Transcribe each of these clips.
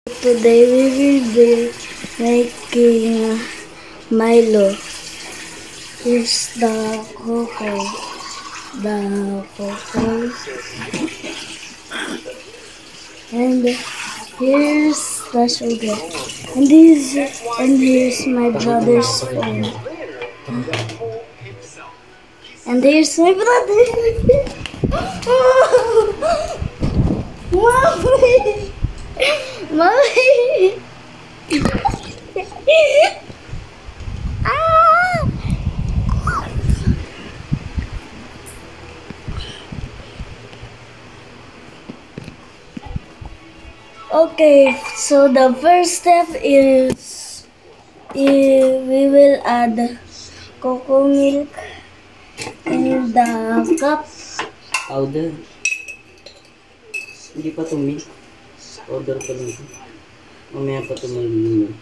Today we will be making Milo. Here's the cocoa. And here's the sugar. And here's my brother's phone. And here's my brother. Mommy! Mommy! Ah! Okay, so the first step is we will add cocoa milk in the cup. Powder. Hindi pa ito milk. Powder pa lang ito. Mamaya pa ito magiging.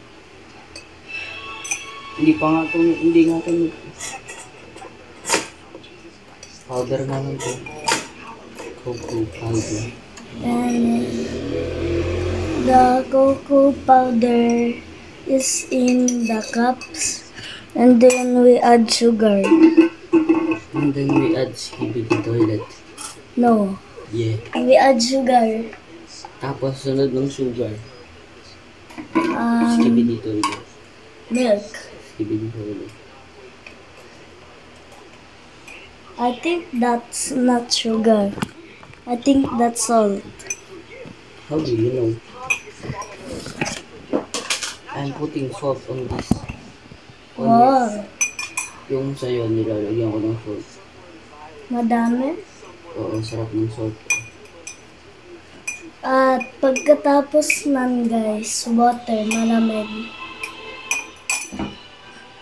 Hindi nga ito milk. Powder nga lang ito. Cocoa powder. And the cocoa powder is in the cups. And then we add sugar. And then we add Skibidi Toilet. No. Yeah. We add sugar. Tapos sunod ng sugar. Skibidi Toilet. Milk. Skibidi Toilet. I think that's not sugar. I think that's salt. How do you know? I'm putting salt on this. Wow. Yung sa'yo, nilalagyan ko ng salt. Madami. Oo, sarap ng salt. At pagkatapos nan guys, water, malamig.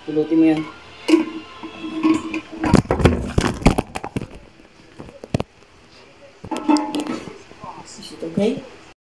Pulutin mo yan. Is it okay?